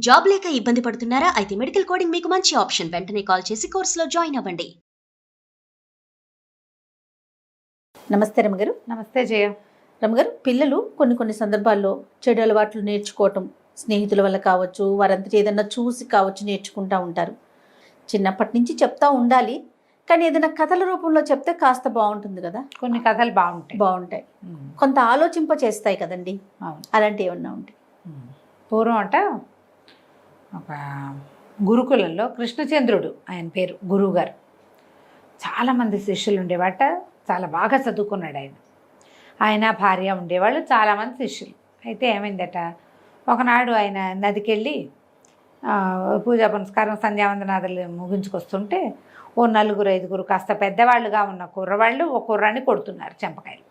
Job లేక ఇబ్బంది పడుతున్నారా? అయితే మెడికల్ కోడింగ్ మీకు మంచి ఆప్షన్. వెంటనే కాల్ చేసి కోర్సులో జాయిన్ అవ్వండి. నమస్తే రమగారు. నమస్తే జయ. రమగారు, పిల్లలు కొన్ని సందర్భాల్లో చెడు అలవాట్లు నేర్చుకోవటం స్నేహితుల వల్ల కావచ్చు, వారంతటి ఏదైనా చూసి కావచ్చు నేర్చుకుంటూ ఉంటారు. చిన్నప్పటి నుంచి చెప్తా ఉండాలి, కానీ ఏదైనా కథల రూపంలో చెప్తే కాస్త బాగుంటుంది కదా. కొన్ని కథలు బాగుంటాయి, కొంత ఆలోచింప చేస్తాయి కదండి. అలాంటి ఏమన్నా ఉంటాయి? పూర్వం అంట ఒక గురుకులంలో కృష్ణచంద్రుడు ఆయన పేరు, గురువుగారు. చాలామంది శిష్యులు ఉండేవాట, చాలా బాగా చదువుకున్నాడు ఆయన. ఆయన భార్య ఉండేవాళ్ళు, చాలామంది శిష్యులు. అయితే ఏమైందట, ఒకనాడు ఆయన నదికి వెళ్ళి పూజా పునస్కారం సంధ్యావందనాదులు ముగించుకొస్తుంటే ఓ 4-5 కాస్త పెద్దవాళ్ళుగా ఉన్న కుర్రవాళ్ళు ఓ కుర్రాన్ని కొడుతున్నారు చెంపకాయలు.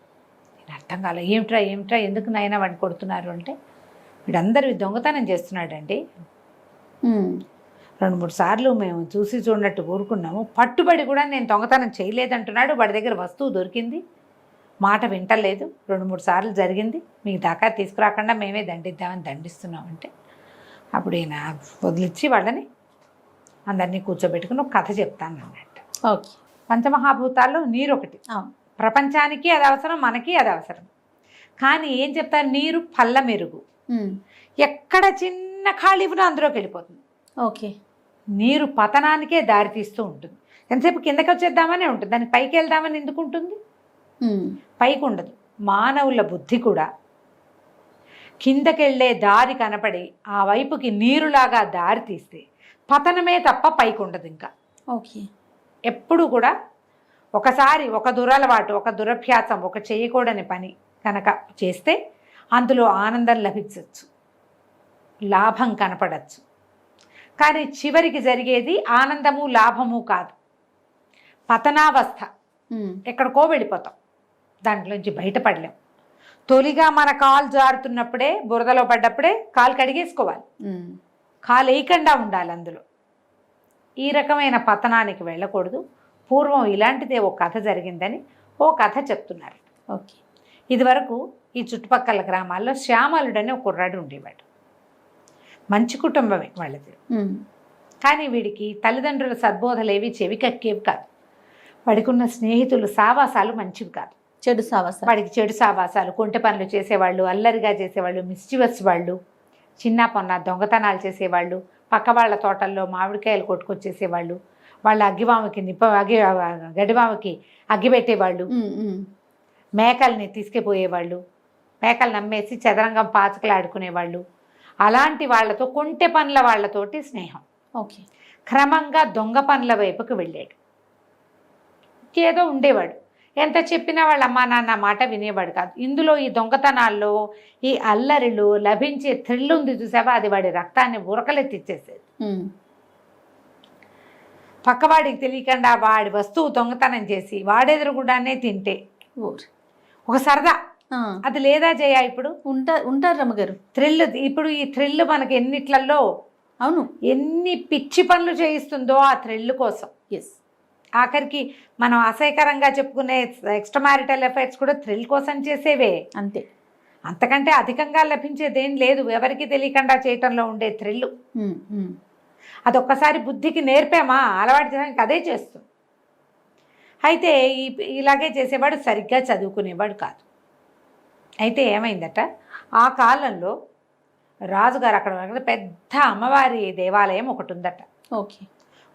నేను అర్థం కాలే, ఏమిట్రా ఎందుకు నాయన వాడిని కొడుతున్నారు అంటే, వీడందరూ దొంగతనం చేస్తున్నాడండి. 2-3 సార్లు మేము చూసి చూడనట్టు ఊరుకున్నాము, పట్టుబడి కూడా నేను దొంగతనం చేయలేదంటున్నాడు. వాడి దగ్గర వస్తువు దొరికింది, మాట వింటలేదు, 2-3 సార్లు జరిగింది, మీకు దాకా తీసుకురాకుండా మేమే దండిద్దామని దండిస్తున్నామంటే అప్పుడు ఈయన వదిలిచ్చి వాళ్ళని అందరినీ కూర్చోబెట్టుకుని ఒక కథ చెప్తాను అన్నట్టు. ఓకే. పంచమహాభూతాల్లో నీరు ఒకటి. ప్రపంచానికి అది అవసరం, మనకి అది అవసరం. కానీ ఏం చెప్తారు, నీరు పల్ల మెరుగు. ఎక్కడ చిన్న ఖాళీ ఉన్నా అందులోకి వెళ్ళిపోతుంది. ఓకే. నీరు పతనానికే దారితీస్తూ ఉంటుంది. ఎంతసేపు కిందకి వచ్చేద్దామనే ఉంటుంది, దానికి పైకి వెళ్దామని ఎందుకు ఉంటుంది? పైకి ఉండదు. మానవుల బుద్ధి కూడా కిందకెళ్ళే దారి కనపడి ఆ వైపుకి నీరులాగా దారి తీస్తే పతనమే తప్ప పైకి ఉండదు ఇంకా. ఓకే. ఎప్పుడు కూడా ఒకసారి ఒక దురలవాటు, ఒక దురభ్యాసం, ఒక చేయకూడని పని కనుక చేస్తే అందులో ఆనందం లభించవచ్చు, లాభం కనపడచ్చు. కానీ చివరికి జరిగేది ఆనందము లాభము కాదు, పతనావస్థ. ఎక్కడికో వెళ్ళిపోతాం, దాంట్లోంచి బయటపడలేం. తొలిగా మన కాలు జారుతున్నప్పుడే, బురదలో పడ్డప్పుడే కాలు కడిగేసుకోవాలి, కాలు వేయకుండా ఉండాలి అందులో. ఈ రకమైన పతనానికి వెళ్ళకూడదు. పూర్వం ఇలాంటిదే ఓ కథ జరిగిందని ఓ కథ చెప్తున్నారు. ఓకే. ఇదివరకు ఈ చుట్టుపక్కల గ్రామాల్లో శ్యామలుడని ఒక కుర్రాడు ఉండేవాడు. మంచి కుటుంబమే వాళ్ళది. కానీ వీడికి తల్లిదండ్రుల సద్బోధలేవి చెవికక్కేవి కాదు. వాడికి ఉన్న స్నేహితులు సావాసాలు మంచివి కాదు, చెడు సావాసాలు. వాడికి చెడు సావాసాలు, కొంటె పనులు చేసేవాళ్ళు, అల్లరిగా చేసేవాళ్ళు, మిస్చివస్ వాళ్ళు, చిన్న పొన్న దొంగతనాలు చేసేవాళ్ళు, పక్క వాళ్ళ తోటల్లో మామిడికాయలు కొట్టుకొచ్చేసేవాళ్ళు, వాళ్ళ అగ్గివాముకి గడివాముకి అగ్గి పెట్టేవాళ్ళు, మేకల్ని తీసుకుపోయేవాళ్ళు, మేకలు నమ్మేసి చదరంగం పాచకలు ఆడుకునేవాళ్ళు. అలాంటి వాళ్ళతో, కొంటె పనుల వాళ్ళతోటి స్నేహం. ఓకే. క్రమంగా దొంగ పనుల వైపుకు వెళ్ళాడు. ఏదో ఉండేవాడు, ఎంత చెప్పినా వాళ్ళ అమ్మా నాన్న మాట వినేవాడు కాదు. ఇందులో ఈ దొంగతనాల్లో, ఈ అల్లరిలో లభించే థ్రిల్ ఉంది చూసావా, అది వాడి రక్తాన్ని ఉరకలెత్తిచ్చేసేది. పక్కవాడికి తెలియకుండా వాడి వస్తువు దొంగతనం చేసి వాడెదురుగుడానే తింటే ఒక సరదా. అది లేదా జయ ఇప్పుడు ఉంటారు రమ్మగారు. థ్రిల్, ఇప్పుడు ఈ థ్రిల్ మనకి ఎన్నిట్లలో, అవును, ఎన్ని పిచ్చి పనులు చేయిస్తుందో ఆ థ్రిల్ కోసం. ఎస్. ఆఖరికి మనం అసహ్యకరంగా చెప్పుకునే ఎక్స్ట్రా మ్యారిటల్ ఎఫైర్స్ కూడా థ్రిల్ కోసం చేసేవే. అంతే, అంతకంటే అధికంగా లభించేదేం లేదు ఎవరికి తెలియకుండా చేయటంలో ఉండే థ్రిల్. అదొక్కసారి బుద్ధికి నేర్పామా, అలవాటు చేయడానికి అదే చేస్తుంది. అయితే ఇలాగే చేసేవాడు సరిగ్గా చదువుకునేవాడు కాదు. అయితే ఏమైందట, ఆ కాలంలో రాజుగారు అక్కడ పెద్ద అమ్మవారి దేవాలయం ఒకటి ఉందట. ఓకే.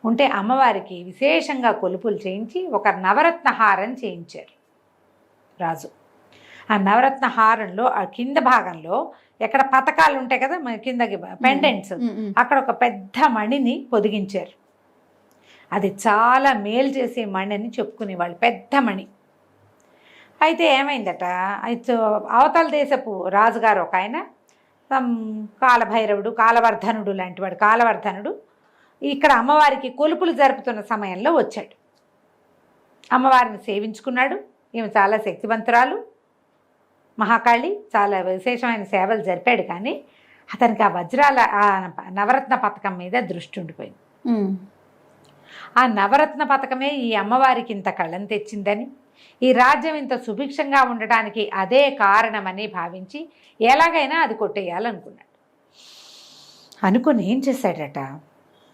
ఉంటే అమ్మవారికి విశేషంగా కొలుపులు చేయించి ఒక నవరత్న హారం చేయించారు రాజు. ఆ నవరత్న హారంలో ఆ కింద భాగంలో ఎక్కడ పతకాలు ఉంటాయి కదా కిందకి, పెండెంట్స్, అక్కడ ఒక పెద్ద మణిని పొదిగించారు. అది చాలా మేలు చేసే మణి అని చెప్పుకునేవాళ్ళు, పెద్ద మణి. అయితే ఏమైందట, అయితే అవతల దేశపు రాజుగారు ఒక ఆయన, కాలభైరవుడు, కాలవర్ధనుడు లాంటివాడు, కాలవర్ధనుడు ఇక్కడ అమ్మవారికి కొలుపులు జరుపుతున్న సమయంలో వచ్చాడు. అమ్మవారిని సేవించుకున్నాడు. ఈమె చాలా శక్తివంతురాలు, మహాకాళి, చాలా విశేషమైన సేవలు జరిపాడు. కానీ అతనికి ఆ వజ్రాల, ఆ నవరత్న పథకం మీద దృష్టి ఉండిపోయింది. ఆ నవరత్న పథకమే ఈ అమ్మవారికి ఇంత కళ్ళం తెచ్చిందని, ఈ రాజ్యం ఇంత సుభిక్షంగా ఉండటానికి అదే కారణమని భావించి ఎలాగైనా అది కొట్టేయాలనుకున్నాడు. అనుకుని ఏం చేశాడట,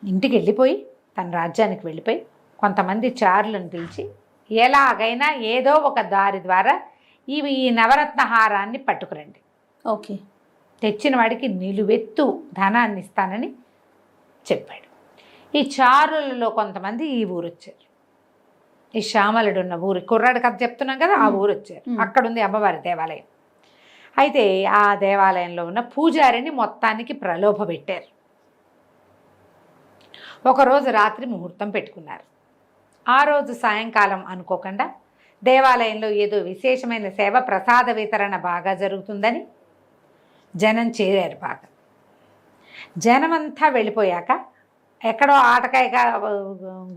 ఇంటికి వెళ్ళిపోయి తన రాజ్యానికి వెళ్ళిపోయి కొంతమంది చారులను పిలిచి ఎలాగైనా ఏదో ఒక దారి ద్వారా ఈ నవరత్న హారాన్ని పట్టుకురండి, ఓకే. తెచ్చిన వాడికి నిలువెత్తు ధనాన్ని ఇస్తానని చెప్పాడు. ఈ చారులలో కొంతమంది ఈ ఊరు వచ్చారు. ఈ శ్యామలుడు ఉన్న ఊరు, కుర్రాడు కథ చెప్తున్నాం కదా, ఆ ఊరు వచ్చారు. అక్కడుంది అమ్మవారి దేవాలయం. అయితే ఆ దేవాలయంలో ఉన్న పూజారిని మొత్తానికి ప్రలోభ పెట్టారు. ఒకరోజు రాత్రి ముహూర్తం పెట్టుకున్నారు. ఆ రోజు సాయంకాలం అనుకోకుండా దేవాలయంలో ఏదో విశేషమైన సేవ, ప్రసాద వితరణ బాగా జరుగుతుందని జనం చేరారు. బాగా జనమంతా వెళ్ళిపోయాక ఎక్కడో ఆటకాయగా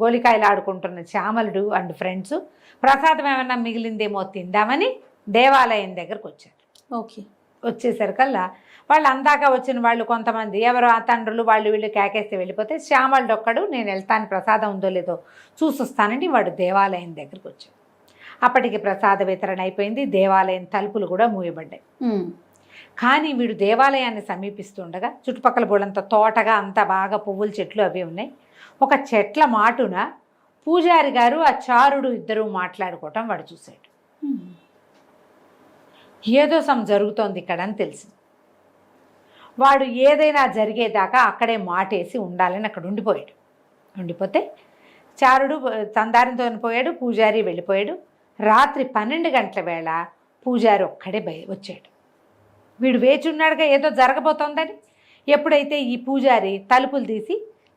గోలికాయలు ఆడుకుంటున్న శ్యామలుడు అండ్ ఫ్రెండ్స్ ప్రసాదం ఏమన్నా మిగిలిందేమో తిందామని దేవాలయం దగ్గరకు వచ్చారు. ఓకే. వచ్చేసరికల్లా వాళ్ళు అందాక వచ్చిన వాళ్ళు కొంతమంది ఎవరో ఆ తండ్రులు వాళ్ళు వీళ్ళు కేకేస్తే వెళ్ళిపోతే శ్యామలుడు ఒక్కడు నేను వెళ్తాను, ప్రసాదం ఉందో లేదో చూసొస్తానని వాడు దేవాలయం దగ్గరికి వచ్చాడు. అప్పటికి ప్రసాద వితరణ అయిపోయింది. దేవాలయం తలుపులు కూడా మూయబడ్డాయి. కానీ వీడు దేవాలయాన్ని సమీపిస్తుండగా చుట్టుపక్కల బోళ్ళంత తోటగా అంత బాగా పువ్వుల చెట్లు అవి ఉన్నాయి. ఒక చెట్ల మాటున పూజారి గారు ఆ చారుడు ఇద్దరు మాట్లాడుకోవటం వాడు చూశాడు. ఏదో జరుగుతోంది ఇక్కడ అని తెలిసింది. వాడు ఏదైనా జరిగేదాకా అక్కడే మాటేసి ఉండాలని అక్కడ ఉండిపోయాడు. ఉండిపోతే చారుడు తందారితో పోయాడు, పూజారి వెళ్ళిపోయాడు. రాత్రి 12 గంటల వేళ పూజారి ఒక్కడే వచ్చాడు. వీడు వేచి ఉన్నాడుగా ఏదో జరగబోతోందని. ఎప్పుడైతే ఈ పూజారి తలుపులు తీసి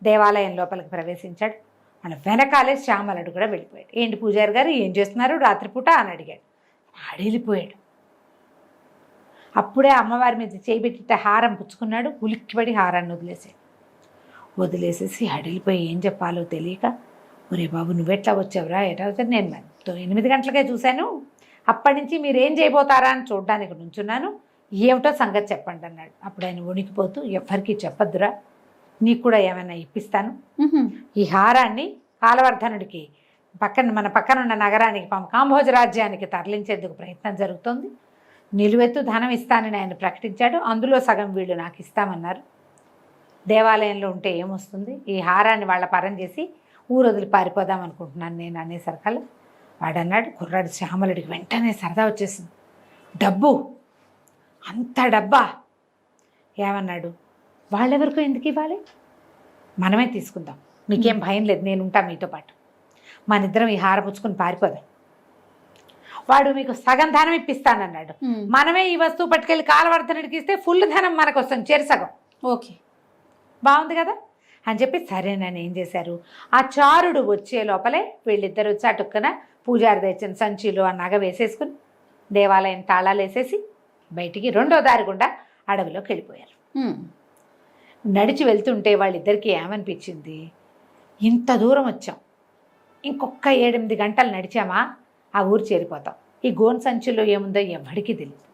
దేవాలయం లోపలికి ప్రవేశించాడు, వాళ్ళ వెనకాలే శ్యామలుడు కూడా వెళ్ళిపోయాడు. ఏంటి పూజారి గారు ఏం చేస్తున్నారు రాత్రిపూట అని అడిగాడు. అడిగిపోయాడు. అప్పుడే అమ్మవారి మీద చేయిబెట్టి హారం పుచ్చుకున్నాడు. ఉలిక్కిపడి హారాన్ని వదిలేసేసి అడిగిపోయి ఏం చెప్పాలో తెలియక, ఒరే బాబు నువ్వెట్లా వచ్చావురా, ఎట్లా వచ్చావు, నేను 8 గంటలకే చూశాను, అప్పటి నుంచి మీరు ఏం చేయబోతారా అని చూడడానికి నుంచున్నాను, ఏమిటో సంగతి చెప్పండి అన్నాడు. అప్పుడు ఆయన వణికిపోతూ ఎవ్వరికీ చెప్పద్దురా, నీకు కూడా ఏమైనా ఇప్పిస్తాను, ఈ హారాన్ని కాలవర్ధనుడికి మన పక్కనున్న నగరానికి కాంభోజ రాజ్యానికి తరలించేందుకు ప్రయత్నం జరుగుతోంది, నిలువెత్తు ధనం ఇస్తానని ఆయన ప్రకటించాడు, అందులో సగం వీళ్ళు నాకు ఇస్తామన్నారు. దేవాలయంలో ఉంటే ఏమొస్తుంది, ఈ హారాన్ని వాళ్ళ పరం చేసి ఊరు వదిలి పారిపోదాం అనుకుంటున్నాను నేను అనేసరికల్లా వాడు అన్నాడు, కుర్రాడు శ్యామలుడికి వెంటనే సరదా వచ్చేసింది. డబ్బు, అంత డబ్బా, ఏమన్నాడు, వాళ్ళెవరికో ఎందుకు ఇవ్వాలి, మనమే తీసుకుందాం, మీకేం భయం లేదు, నేను ఉంటా మీతో పాటు, మన ఇద్దరం ఈ హార పుచ్చుకుని పారిపోదాం, వాడు మీకు సగం ధనం ఇప్పిస్తానన్నాడు, మనమే ఈ వస్తువు పట్టుకెళ్ళి కాలవర్ధనుడికి ఇస్తే ఫుల్ ధనం మనకు వస్తుంది, చెరిసగం. ఓకే, బాగుంది కదా అని చెప్పి సరేనని ఏం చేశారు, ఆ చారుడు వచ్చే లోపలే వీళ్ళిద్దరు చటుక్కున పూజారి తెచ్చిన సంచిలో ఆ నగ వేసేసుకుని దేవాలయం తాళాలు వేసేసి బయటికి రెండో దారి గుండా అడవిలోకి వెళ్ళిపోయారు. నడిచి వెళ్తుంటే వాళ్ళిద్దరికీ ఏమనిపించింది, ఇంత దూరం వచ్చాం, ఇంకొక 7-8 గంటలు నడిచామా ఆ ఊరు చేరిపోతాం, ఈ గోన్ సంచిలో ఏముందో ఎవడికి తెలియదు,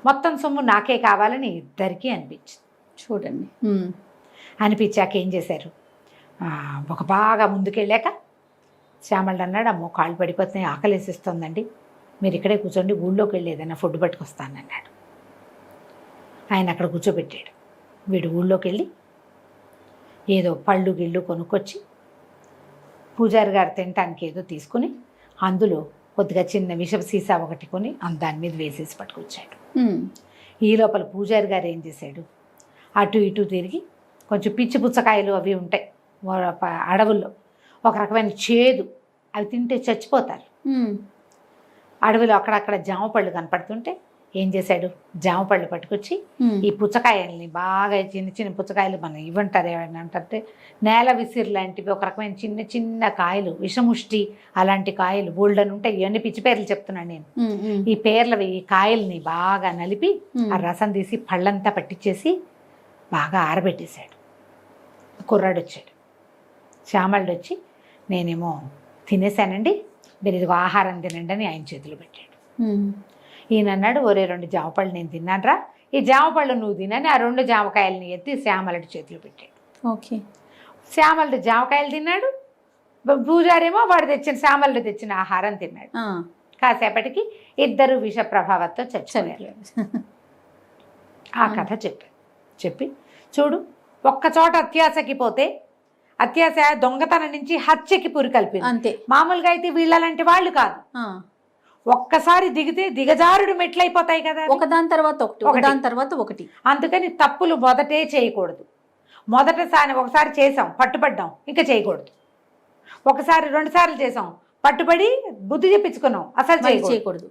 మొత్తం సొమ్ము నాకే కావాలని ఇద్దరికీ అనిపించింది. చూడండి, అనిపించాక ఏం చేశారు, ఒక బాగా ముందుకెళ్ళాక శ్యామలుడు అన్నాడు, అమ్మో కాళ్ళు పడిపోతున్నాయి, ఆకలేసిస్తోందండి, మీరు ఇక్కడే కూర్చోండి, ఊళ్ళోకి వెళ్ళి ఏదైనా ఫుడ్ పట్టుకొస్తానన్నాడు. ఆయన అక్కడ కూర్చోబెట్టాడు. వీడు ఊళ్ళోకి వెళ్ళి ఏదో పళ్ళు గిళ్ళు కొనుక్కొచ్చి పూజారి గారు తినటానికి ఏదో తీసుకుని అందులో కొద్దిగా చిన్న విషపు సీసా ఒకటి కొని దాని మీద వేసేసి పట్టుకొచ్చాడు. ఈ లోపల పూజారి గారు ఏం చేశాడు, అటు ఇటు తిరిగి కొంచెం పిచ్చి పుచ్చకాయలు అవి ఉంటాయి అడవుల్లో, ఒక రకమైన చేదు, అవి తింటే చచ్చిపోతారు. అడవిలో అక్కడక్కడ జామ పళ్ళు కనపడుతుంటే ఏం చేశాడు, జామ పళ్ళు పట్టుకొచ్చి ఈ పుచ్చకాయల్ని బాగా చిన్న చిన్న పుచ్చకాయలు మనం ఇవ్వంటారు ఏమైనా అంటే నేల విసిరి లాంటివి, ఒక రకమైన చిన్న చిన్న కాయలు, విషముష్టి అలాంటి కాయలు బోల్డన్ ఉంటాయి, ఇవన్నీ పిచ్చి పేర్లు చెప్తున్నాను నేను. ఈ పేర్లవి ఈ కాయల్ని బాగా నలిపి ఆ రసం తీసి పళ్ళంతా పట్టించేసి బాగా ఆరబెట్టేశాడు. కుర్రాడు వచ్చాడు, శ్యామలుడు వచ్చి నేనేమో తినేశానండి, మీరు ఇదిగో ఆహారం తినండి అని ఆయన చేతులు పెట్టాడు. ఈయన అన్నాడు, ఒరే 2 జామపళ్ళు నేను తిన్నానరా, ఈ జామపళ్ళు నువ్వు తినని ఆ 2 జామకాయలని ఎత్తి శ్యామలుడి చేతులు పెట్టాడు. ఓకే, శ్యామలుడు జామకాయలు తిన్నాడు, పూజారేమో వాడు తెచ్చిన శ్యామలుడు తెచ్చిన ఆహారం తిన్నాడు. కాసేపటికి ఇద్దరు విష ప్రభావంతో చచ్చిపోయారు. ఆ కథ చెప్పి చూడు, ఒక్క చోట అత్యాశకి పోతే అత్యాశ దొంగతనం నుంచి హత్యకి పురికల్పింది. అంతే. మామూలుగా అయితే వీళ్ళలాంటి వాళ్ళు కాదు, ఒక్కసారి దిగితే దిగజారుడు మెట్లయిపోతాయి కదా, ఒకదాని తర్వాత ఒకటి, ఒకదాని తర్వాత ఒకటి. అందుకని తప్పులు మొదటే చేయకూడదు. ఒకసారి చేసాం, పట్టుబడ్డాం, ఇంకా చేయకూడదు. ఒకసారి 2 సార్లు చేసాం, పట్టుబడి బుద్ధి చెప్పించుకున్నాం, అసలు చేయకూడదు.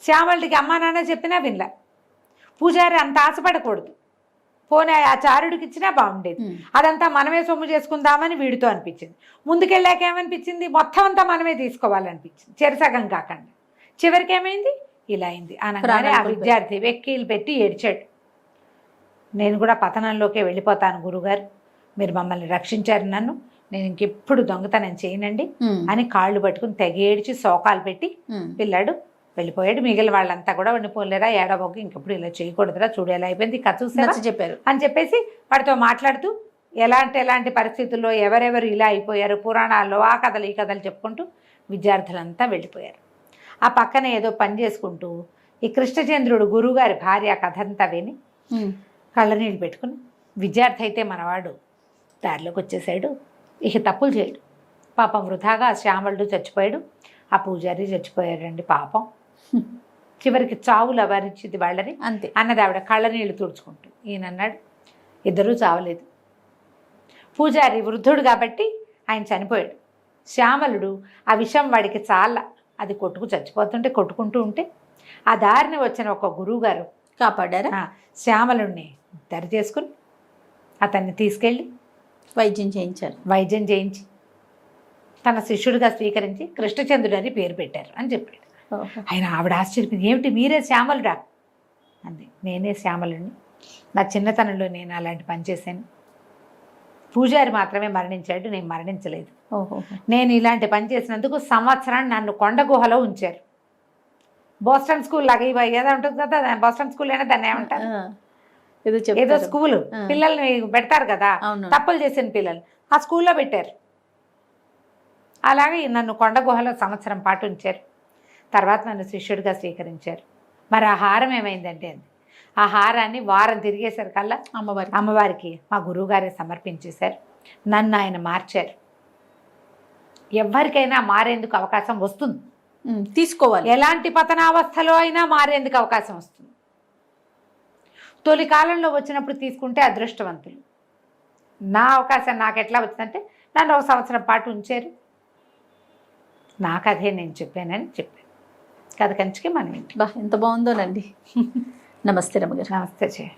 శ్యామళుడికి అమ్మా నాన్న చెప్పినా వినలే. పూజారి అంత ఆశపడకూడదు, పోనీ ఆ చారుడికి ఇచ్చినా బాగుండేది. అదంతా మనమే సొమ్ము చేసుకుందామని వీడితో అనిపించింది. ముందుకెళ్ళాక ఏమనిపించింది, మొత్తం అంతా మనమే తీసుకోవాలనిపించింది, చెరసగం కాకుండా. చివరికి ఏమైంది, ఇలా అయింది అనగానే ఆ విద్యార్థి వెక్కీలు పెట్టి ఏడ్చాడు. నేను కూడా పతనంలోకే వెళ్ళిపోతాను గురుగారు, మీరు మమ్మల్ని రక్షించారు, నేను ఇంకెప్పుడు దొంగతనం చేయనండి అని కాళ్ళు పట్టుకుని తెగేడ్చి శోకాలు పెట్టి పిల్లాడు వెళ్ళిపోయాడు. మిగిలిన వాళ్ళంతా కూడా పోలేరా ఏడవకు, ఇంకెప్పుడు ఇలా చేయకూడదురా, చూడు ఎలా అయిపోయింది, కథ చూసేవా చెప్పారు అని చెప్పేసి వాడితో మాట్లాడుతూ ఎలాంటి పరిస్థితుల్లో ఎవరెవరు ఇలా అయిపోయారు, పురాణాల్లో ఆ కథలు ఈ కథలు చెప్పుకుంటూ విద్యార్థులంతా వెళ్ళిపోయారు. ఆ పక్కన ఏదో పని చేసుకుంటూ ఈ కృష్ణచంద్రుడు గురువుగారి భార్య కథ అంతా విని కళ్ళనీళ్ళు పెట్టుకుని, విద్యార్థి అయితే మనవాడు దారిలోకి వచ్చేసాడు, ఇక తప్పులు చేయడు, పాపం వృధాగా శ్యామలుడు చచ్చిపోయాడు, ఆ పూజారి చచ్చిపోయాడండి పాపం. చివరికి చావులు అవరించింది వాళ్ళని అంతే అన్నది ఆవిడ కళ్ళనీళ్ళు తుడుచుకుంటూ. ఈయన అన్నాడు, ఇద్దరూ చావలేదు, పూజారి వృద్ధుడు కాబట్టి ఆయన చనిపోయాడు, శ్యామలుడు ఆ విషయం వాడికి చాలా, అది కొట్టుకుంటూ ఉంటే ఆ దారిని వచ్చిన ఒక గురువుగారు కాపాడారా, శ్యామలుడిని దరి చేసుకుని అతన్ని తీసుకెళ్ళి వైద్యం చేయించి తన శిష్యుడిగా స్వీకరించి కృష్ణచంద్రుడు అని పేరు పెట్టారు అని చెప్పాడు. ఆయన ఆవిడ ఆశ్చర్యపోయింది, ఏమిటి మీరే శ్యామలుడా అంది. నేనే శ్యామలుడిని, నా చిన్నతనంలో నేను అలాంటి పని చేశాను, పూజారి మాత్రమే మరణించాడు, నేను మరణించలేదు. నేను ఇలాంటి పని చేసినందుకు సంవత్సరాన్ని నన్ను కొండ గుహలో ఉంచారు. బోస్టన్ స్కూల్ లాగా ఏదో ఉంటుంది కదా, బోస్టన్ స్కూల్ అయినా దాన్ని ఏమంటారు, ఏదో స్కూలు పిల్లల్ని పెడతారు కదా, తప్పులు చేసిన పిల్లలు, ఆ స్కూల్లో పెట్టారు. అలాగే నన్ను కొండ గుహలో సంవత్సరం పాటు ఉంచారు. తర్వాత నన్ను శిష్యుడిగా స్వీకరించారు. మరి ఆ హారం ఏమైందంటే అంది, ఆ హారాన్ని వారం తిరిగేసరికల్లా అమ్మవారికి మా గురువుగారే సమర్పించేశారు. నన్ను ఆయన మార్చారు. ఎవరికైనా మారేందుకు అవకాశం వస్తుంది, తీసుకోవాలి. ఎలాంటి పతనావస్థలో అయినా మారేందుకు అవకాశం వస్తుంది. తొలి కాలంలో వచ్చినప్పుడు తీసుకుంటే అదృష్టవంతులు. నా అవకాశం నాకు ఎట్లా వచ్చిందంటే నన్ను 1 సంవత్సరం పాటు ఉంచారు, నాకు అదే నేను చెప్పానని చెప్పాను. కథ కంచికి మనం ఎంత బాగుందోనండి. నమస్తే రమ్మగారు. నమస్తే చేయ.